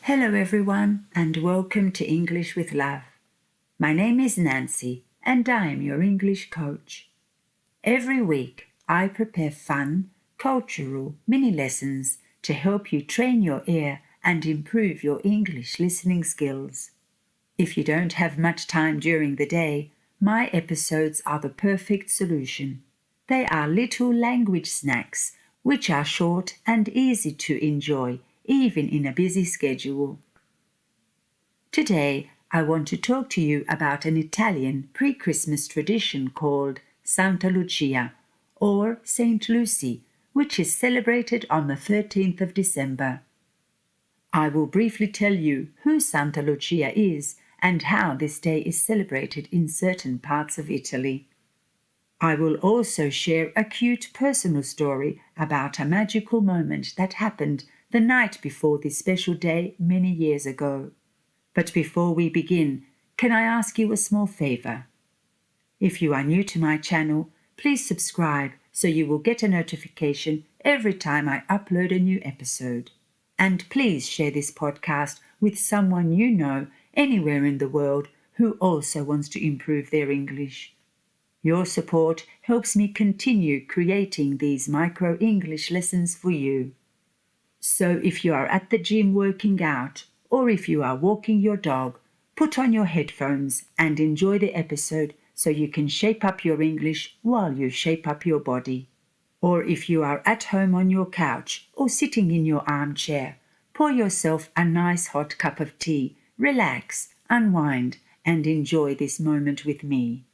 Hello everyone and welcome to English with Love. My name is Nancy and I am your English coach. Every week I prepare fun, cultural mini lessons to help you train your ear and improve your English listening skills. If you don't have much time during the day, my episodes are the perfect solution. They are little language snacks which are short and easy to enjoy even in a busy schedule. Today, I want to talk to you about an Italian pre-Christmas tradition called Santa Lucia or Saint Lucy, which is celebrated on the 13th of December. I will briefly tell you who Santa Lucia is and how this day is celebrated in certain parts of Italy. I will also share a cute personal story about a magical moment that happened the night before this special day many years ago. But before we begin, can I ask you a small favor? If you are new to my channel, please subscribe so you will get a notification every time I upload a new episode. And please share this podcast with someone you know anywhere in the world who also wants to improve their English. Your support helps me continue creating these micro English lessons for you. So if you are at the gym working out, or if you are walking your dog, put on your headphones and enjoy the episode so you can shape up your English while you shape up your body. Or if you are at home on your couch or sitting in your armchair, pour yourself a nice hot cup of tea, relax, unwind, and enjoy this moment with me.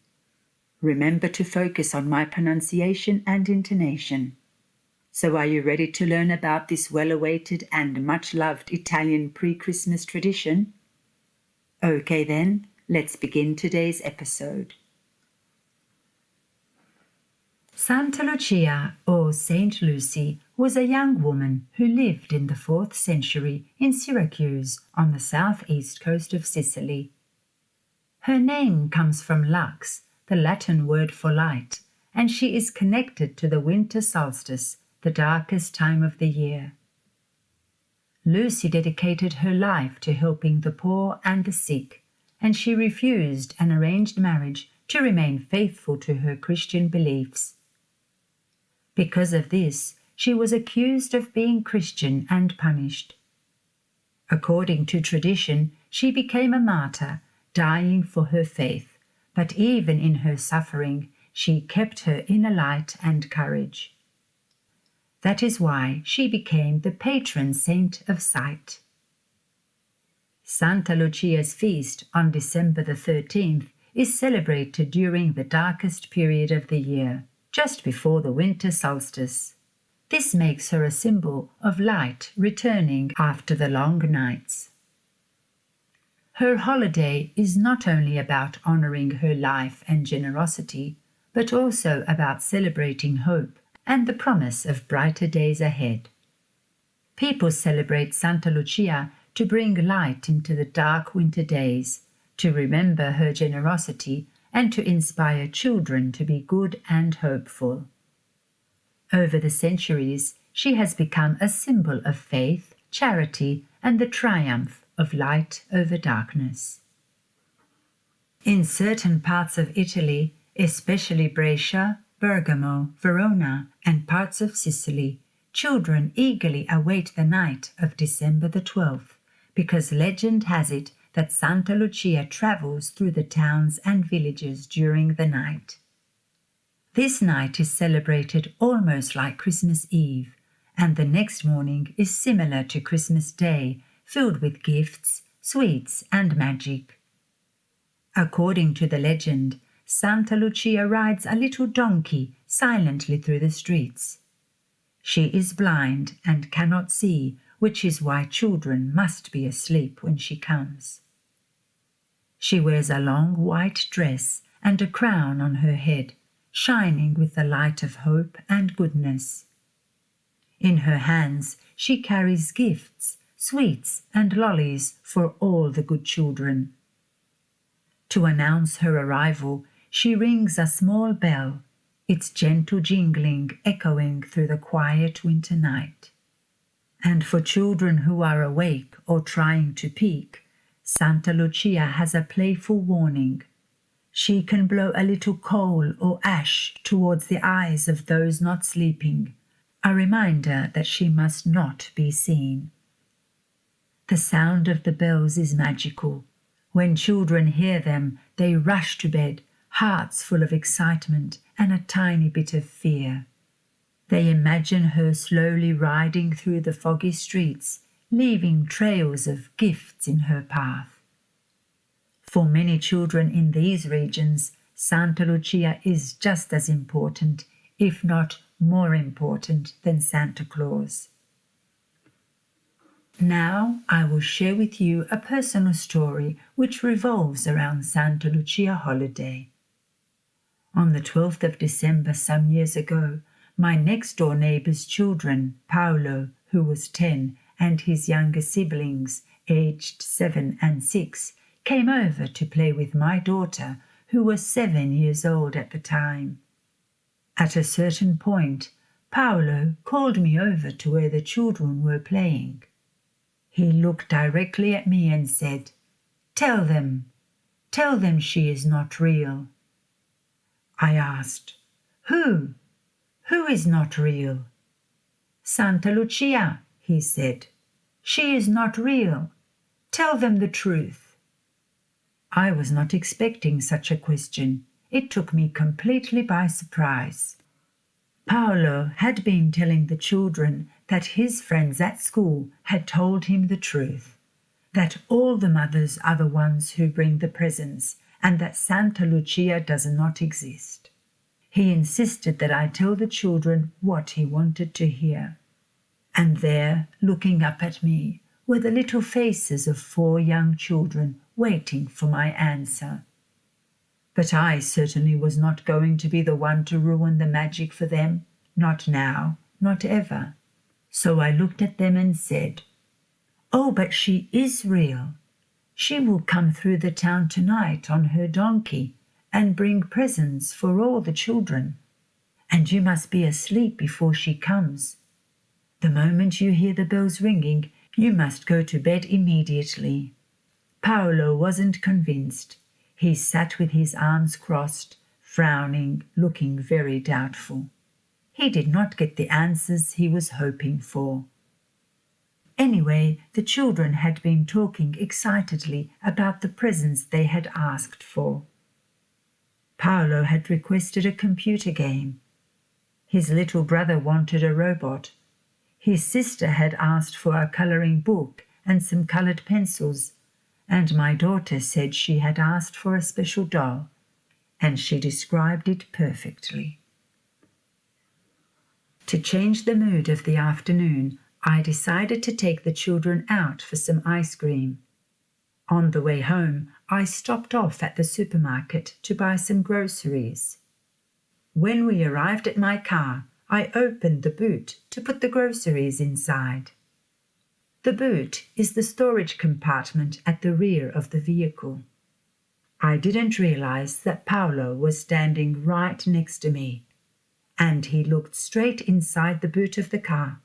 Remember to focus on my pronunciation and intonation. So are you ready to learn about this well-awaited and much-loved Italian pre-Christmas tradition? Okay then, let's begin today's episode. Santa Lucia, or Saint Lucy, was a young woman who lived in the 4th century in Syracuse on the southeast coast of Sicily. Her name comes from lux, the Latin word for light, and she is connected to the winter solstice, the darkest time of the year. Lucy dedicated her life to helping the poor and the sick, and she refused an arranged marriage to remain faithful to her Christian beliefs. Because of this, she was accused of being Christian and punished. According to tradition, she became a martyr, dying for her faith, but even in her suffering, she kept her inner light and courage. That is why she became the patron saint of sight. Santa Lucia's feast on December the 13th is celebrated during the darkest period of the year, just before the winter solstice. This makes her a symbol of light returning after the long nights. Her holiday is not only about honoring her life and generosity, but also about celebrating hope and the promise of brighter days ahead. People celebrate Santa Lucia to bring light into the dark winter days, to remember her generosity, and to inspire children to be good and hopeful. Over the centuries, she has become a symbol of faith, charity, and the triumph of light over darkness. In certain parts of Italy, especially Brescia, Bergamo, Verona, and parts of Sicily, children eagerly await the night of December the 12th, because legend has it that Santa Lucia travels through the towns and villages during the night. This night is celebrated almost like Christmas Eve, and the next morning is similar to Christmas Day, filled with gifts, sweets, and magic. According to the legend, Santa Lucia rides a little donkey silently through the streets. She is blind and cannot see, which is why children must be asleep when she comes. She wears a long white dress and a crown on her head, shining with the light of hope and goodness. In her hands she carries gifts, sweets and lollies for all the good children. To announce her arrival, she rings a small bell, its gentle jingling echoing through the quiet winter night. And for children who are awake or trying to peek, Santa Lucia has a playful warning. She can blow a little coal or ash towards the eyes of those not sleeping, a reminder that she must not be seen. The sound of the bells is magical. When children hear them, they rush to bed, hearts full of excitement and a tiny bit of fear. They imagine her slowly riding through the foggy streets, leaving trails of gifts in her path. For many children in these regions, Santa Lucia is just as important, if not more important, than Santa Claus. Now I will share with you a personal story which revolves around Santa Lucia holiday. On the 12th of December some years ago, my next-door neighbour's children, Paolo, who was 10, and his younger siblings, aged 7 and 6, came over to play with my daughter, who was 7 years old at the time. At a certain point, Paolo called me over to where the children were playing. He looked directly at me and said, tell them she is not real." I asked, Who? Who is not real?" "Santa Lucia," he said. "She is not real. Tell them the truth." I was not expecting such a question. It took me completely by surprise. Paolo had been telling the children that his friends at school had told him the truth, that all the mothers are the ones who bring the presents, and that Santa Lucia does not exist. He insisted that I tell the children what he wanted to hear. And there, looking up at me, were the little faces of 4 young children waiting for my answer. But I certainly was not going to be the one to ruin the magic for them, not now, not ever. So I looked at them and said, "Oh, but she is real. She will come through the town tonight on her donkey and bring presents for all the children. And you must be asleep before she comes. The moment you hear the bells ringing, you must go to bed immediately." Paolo wasn't convinced. He sat with his arms crossed, frowning, looking very doubtful. He did not get the answers he was hoping for. Anyway, the children had been talking excitedly about the presents they had asked for. Paolo had requested a computer game. His little brother wanted a robot. His sister had asked for a colouring book and some coloured pencils, and my daughter said she had asked for a special doll, and she described it perfectly. To change the mood of the afternoon, I decided to take the children out for some ice cream. On the way home, I stopped off at the supermarket to buy some groceries. When we arrived at my car, I opened the boot to put the groceries inside. The boot is the storage compartment at the rear of the vehicle. I didn't realize that Paolo was standing right next to me, and he looked straight inside the boot of the car.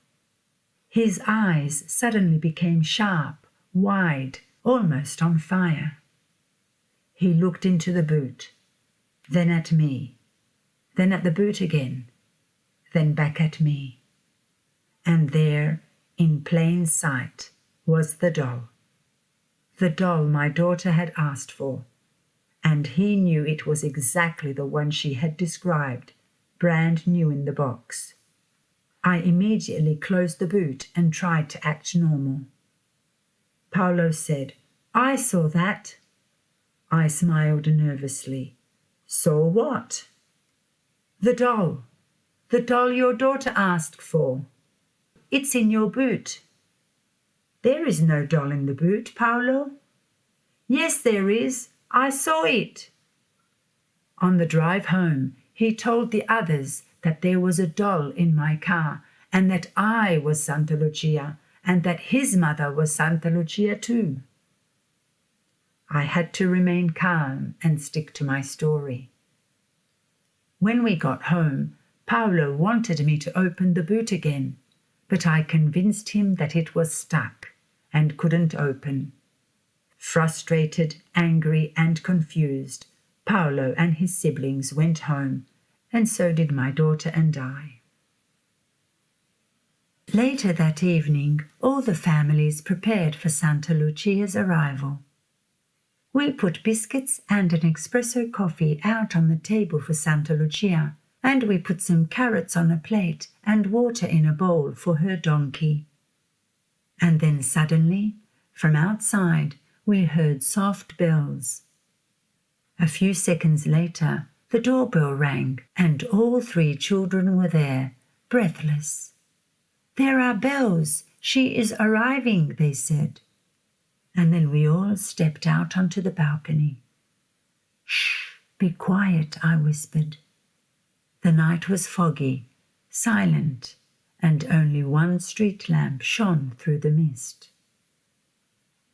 His eyes suddenly became sharp, wide, almost on fire. He looked into the boot, then at me, then at the boot again, then back at me. And there, in plain sight, was the doll my daughter had asked for, and he knew it was exactly the one she had described, brand new in the box. I immediately closed the boot and tried to act normal. Paolo said, "I saw that." I smiled nervously. "Saw what?" The doll your daughter asked for. It's in your boot." "There is no doll in the boot, Paolo." "Yes, there is. I saw it." On the drive home, he told the others that there was a doll in my car and that I was Santa Lucia and that his mother was Santa Lucia too. I had to remain calm and stick to my story. When we got home, Paolo wanted me to open the boot again, but I convinced him that it was stuck and couldn't open. Frustrated, angry, and confused, Paolo and his siblings went home, and so did my daughter and I. Later that evening, all the families prepared for Santa Lucia's arrival. We put biscuits and an espresso coffee out on the table for Santa Lucia, and we put some carrots on a plate and water in a bowl for her donkey. And then suddenly, from outside, we heard soft bells. A few seconds later, the doorbell rang, and all 3 children were there, breathless. "There are bells! She is arriving," they said. And then we all stepped out onto the balcony. "Shh, be quiet," I whispered. The night was foggy, silent, and only one street lamp shone through the mist.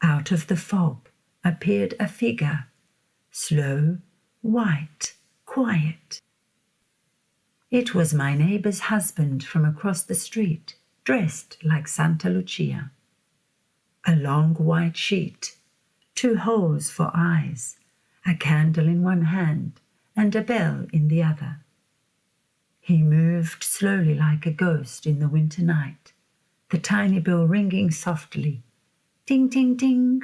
Out of the fog appeared a figure, slow, white, quiet. It was my neighbor's husband from across the street, dressed like Santa Lucia. A long white sheet, 2 holes for eyes, a candle in one hand, and a bell in the other. He moved slowly like a ghost in the winter night, the tiny bell ringing softly, ding, ding, ding.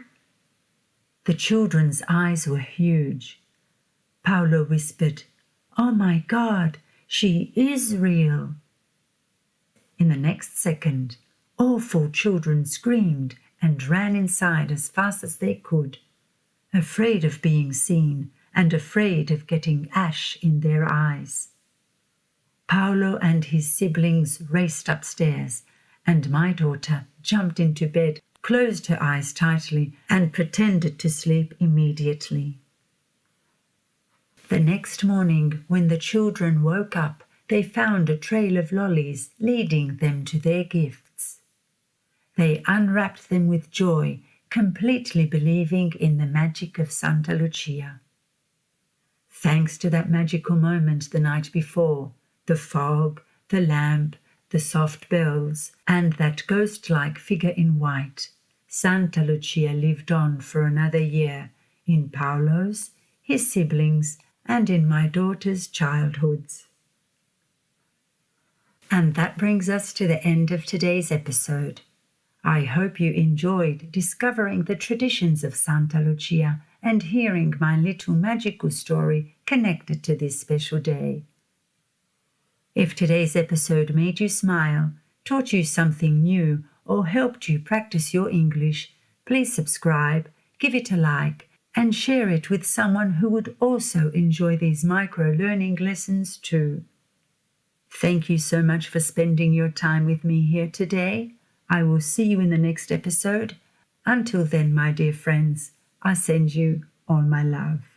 The children's eyes were huge. Paolo whispered, "Oh my God, she is real." In the next second, all 4 children screamed and ran inside as fast as they could, afraid of being seen and afraid of getting ash in their eyes. Paolo and his siblings raced upstairs, and my daughter jumped into bed, closed her eyes tightly, and pretended to sleep immediately. The next morning, when the children woke up, they found a trail of lollies leading them to their gifts. They unwrapped them with joy, completely believing in the magic of Santa Lucia. Thanks to that magical moment the night before, the fog, the lamp, the soft bells, and that ghost-like figure in white, Santa Lucia lived on for another year in Paolo's, his siblings, and in my daughter's childhoods. And that brings us to the end of today's episode. I hope you enjoyed discovering the traditions of Santa Lucia and hearing my little magical story connected to this special day. If today's episode made you smile, taught you something new, or helped you practice your English, please subscribe, give it a like, and share it with someone who would also enjoy these micro-learning lessons too. Thank you so much for spending your time with me here today. I will see you in the next episode. Until then, my dear friends, I send you all my love.